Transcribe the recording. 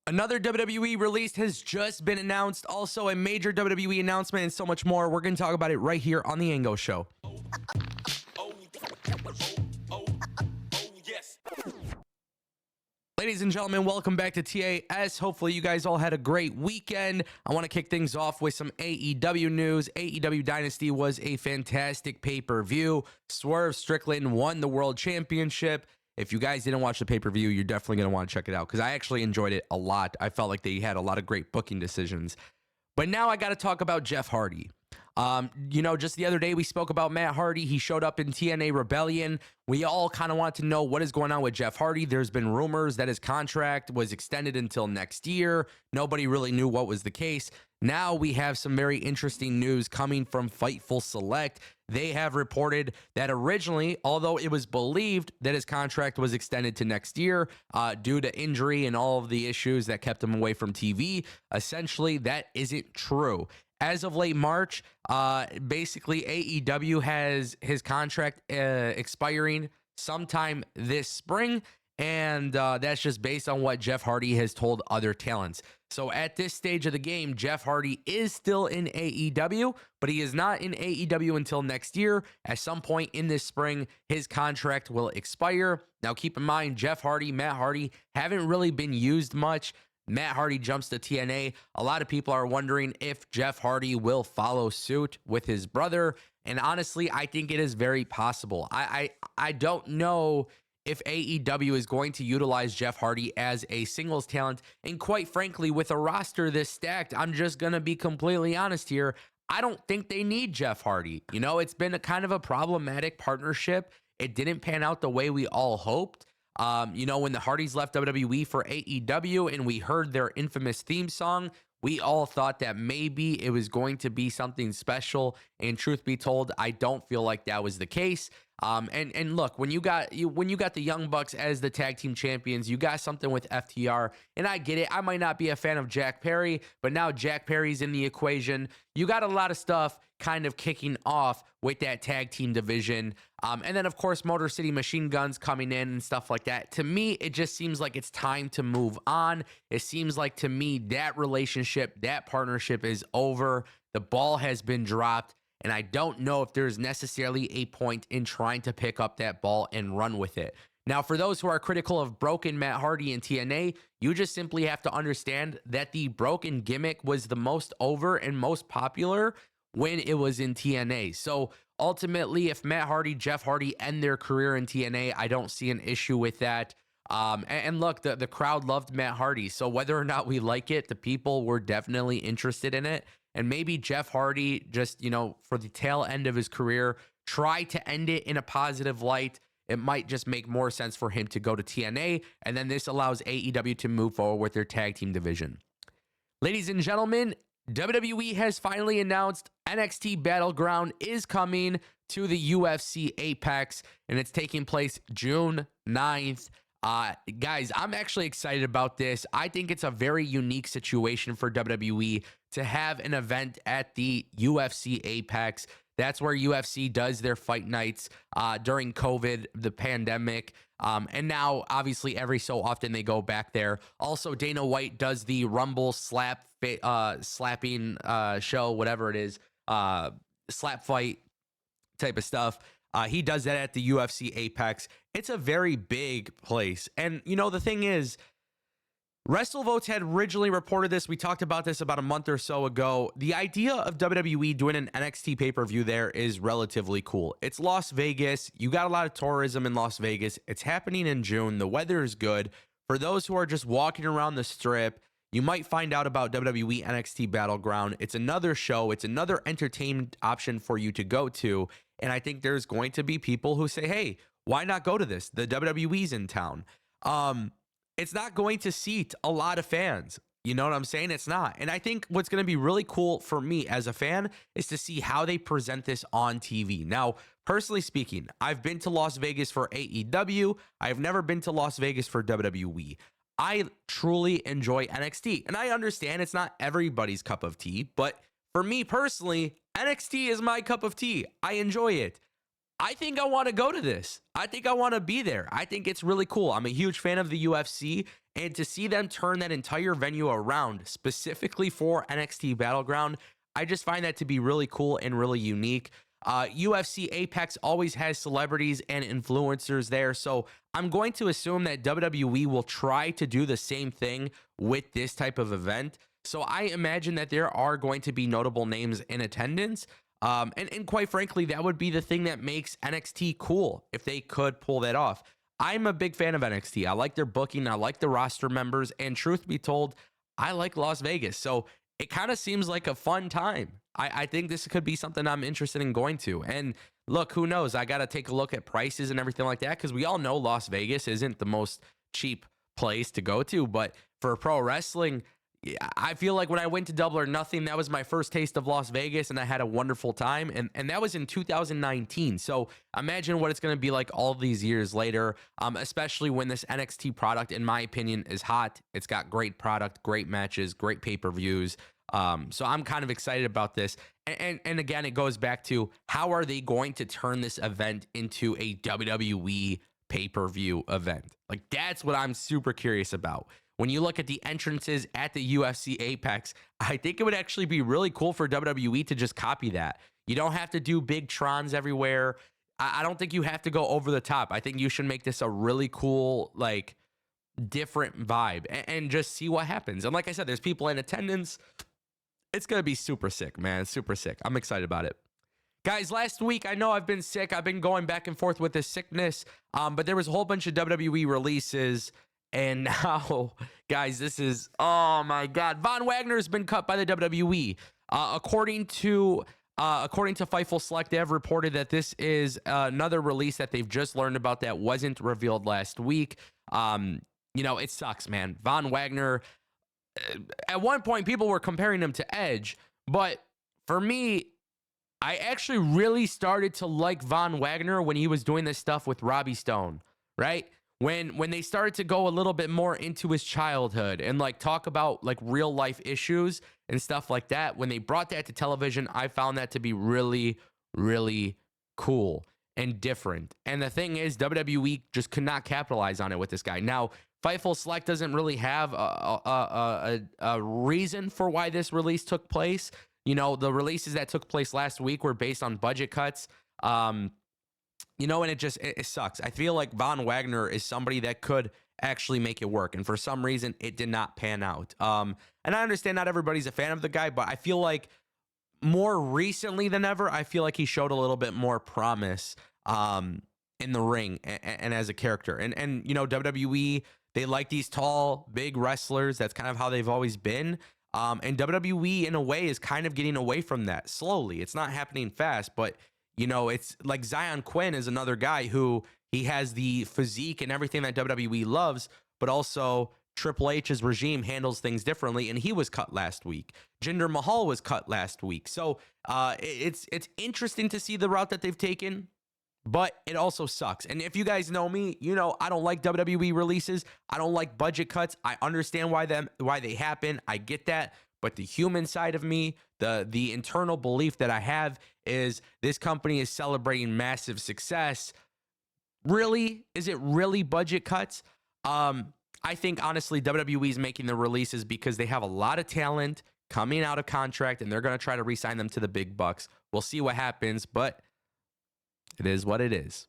Another WWE release has just been announced. Also, a major WWE announcement and so much more. We're going to talk about it right here on the Ango Show. Yes. Ladies and gentlemen, welcome back to TAS. Hopefully you guys all had a great weekend. I want to kick things off with some AEW news. AEW Dynasty was a fantastic pay-per-view. Swerve Strickland won the World Championship. If you guys didn't watch the pay-per-view, you're definitely going to want to check it out because I actually enjoyed it a lot. I felt like they had a lot of great booking decisions. But now I got to talk about Jeff Hardy. Just the other day we spoke about Matt Hardy. He showed up in TNA Rebellion. We all kind of want to know what is going on with Jeff Hardy. There's been rumors that his contract was extended until next year. Nobody really knew what was the case. Now we have some very interesting news coming from Fightful Select. They have reported that originally, although it was believed that his contract was extended to next year due to injury and all of the issues that kept him away from TV, essentially that isn't true. As of late March, basically AEW has his contract expiring sometime this spring, and that's just based on what Jeff Hardy has told other talents. So at this stage of the game, Jeff Hardy is still in AEW, but he is not in AEW until next year. At some point in this spring, his contract will expire. Now keep in mind, Jeff Hardy, Matt Hardy haven't really been used much. Matt Hardy jumps to TNA. A lot of people are wondering if Jeff Hardy will follow suit with his brother. And honestly, I think it is very possible. I don't know if AEW is going to utilize Jeff Hardy as a singles talent. And quite frankly, with a roster this stacked, I'm just going to be completely honest here. I don't think they need Jeff Hardy. You know, it's been a kind of a problematic partnership. It didn't pan out the way we all hoped. When the Hardys left WWE for AEW and we heard their infamous theme song, we all thought that maybe it was going to be something special. And truth be told, I don't feel like that was the case. And look, when you got the Young Bucks as the tag team champions, you got something with FTR, and I get it. I might not be a fan of Jack Perry, but now Jack Perry's in the equation. You got a lot of stuff kind of kicking off with that tag team division. And then of course, Motor City Machine Guns coming in and stuff like that. To me, it just seems like it's time to move on. It seems like to me that relationship, that partnership is over. The ball has been dropped. And I don't know if there's necessarily a point in trying to pick up that ball and run with it. Now, for those who are critical of broken Matt Hardy in TNA, you just simply have to understand that the broken gimmick was the most over and most popular when it was in TNA. So ultimately, if Matt Hardy, Jeff Hardy end their career in TNA, I don't see an issue with that. And look, the crowd loved Matt Hardy. So whether or not we like it, the people were definitely interested in it. And maybe Jeff Hardy just, for the tail end of his career, try to end it in a positive light. It might just make more sense for him to go to TNA. And then this allows AEW to move forward with their tag team division. Ladies and gentlemen, WWE has finally announced NXT Battleground is coming to the UFC Apex, and it's taking place June 9th. Guys, I'm actually excited about this. I think it's a very unique situation for WWE to have an event at the UFC Apex. That's where UFC does their fight nights during COVID, the pandemic. And now, obviously, every so often they go back there. Also, Dana White does the Rumble slapping show, whatever it is, slap fight type of stuff. He does that at the UFC Apex. It's a very big place. And, the thing is, WrestleVotes had originally reported this. We talked about this about a month or so ago. The idea of WWE doing an NXT pay-per-view there is relatively cool. It's Las Vegas. You got a lot of tourism in Las Vegas. It's happening in June. The weather is good. For those who are just walking around the strip, you might find out about WWE NXT Battleground. It's another show. It's another entertainment option for you to go to. And I think there's going to be people who say, hey, why not go to this? The WWE's in town. It's not going to seat a lot of fans. You know what I'm saying? It's not. And I think what's going to be really cool for me as a fan is to see how they present this on TV. Now, personally speaking, I've been to Las Vegas for AEW. I've never been to Las Vegas for WWE. I truly enjoy NXT. And I understand it's not everybody's cup of tea, but for me personally, NXT is my cup of tea. I enjoy it. I think I want to go to this. I think I want to be there. I think it's really cool. I'm a huge fan of the UFC, And to see them turn that entire venue around specifically for NXT Battleground, I just find that to be really cool and really unique. UFC Apex always has celebrities and influencers there, so I'm going to assume that WWE will try to do the same thing with this type of event. So I imagine that there are going to be notable names in attendance. And quite frankly, that would be the thing that makes NXT cool if they could pull that off. I'm a big fan of NXT. I like their booking. I like the roster members. And truth be told, I like Las Vegas. So it kind of seems like a fun time. I think this could be something I'm interested in going to. And look, who knows? I got to take a look at prices and everything like that, because we all know Las Vegas isn't the most cheap place to go to. But for pro wrestling, I feel like when I went to Double or Nothing, that was my first taste of Las Vegas, and I had a wonderful time. And that was in 2019. So imagine what it's going to be like all these years later, especially when this NXT product, in my opinion, is hot. It's got great product, great matches, great pay-per-views. So I'm kind of excited about this. And again, it goes back to, how are they going to turn this event into a WWE pay-per-view event? Like, that's what I'm super curious about. When you look at the entrances at the UFC Apex, I think it would actually be really cool for WWE to just copy that. You don't have to do big Trons everywhere. I don't think you have to go over the top. I think you should make this a really cool, like, different vibe and just see what happens. And like I said, there's people in attendance. It's going to be super sick, man. It's super sick. I'm excited about it. Guys, last week, I know I've been sick. I've been going back and forth with this sickness, but there was a whole bunch of WWE releases. And now, guys, this is, oh my God, Von Wagner has been cut by the WWE. According to Fightful Select, they have reported that this is another release that they've just learned about that wasn't revealed last week. It sucks, man. Von Wagner, at one point, people were comparing him to Edge, but for me, I actually really started to like Von Wagner when he was doing this stuff with Robbie Stone, right? When they started to go a little bit more into his childhood and like talk about like real life issues and stuff like that, when they brought that to television, I found that to be really, really cool and different. And the thing is, WWE just could not capitalize on it with this guy. Now, Fightful Select doesn't really have a reason for why this release took place. You know, the releases that took place last week were based on budget cuts. And it sucks. I feel like Von Wagner is somebody that could actually make it work. And for some reason, it did not pan out. And I understand not everybody's a fan of the guy, but I feel like more recently than ever, I feel like he showed a little bit more promise in the ring and as a character. And WWE, they like these tall, big wrestlers. That's kind of how they've always been. And WWE, in a way, is kind of getting away from that slowly. It's not happening fast, but it's like Zion Quinn is another guy who he has the physique and everything that WWE loves, but also Triple H's regime handles things differently, and he was cut last week. Jinder Mahal was cut last week. So it's interesting to see the route that they've taken, but it also sucks. And if you guys know me, I don't like WWE releases. I don't like budget cuts. I understand why they happen. I get that. But the human side of me, the internal belief that I have is this company is celebrating massive success. Really? Is it really budget cuts? I think, honestly, WWE is making the releases because they have a lot of talent coming out of contract, and they're going to try to re-sign them to the big bucks. We'll see what happens, but it is what it is.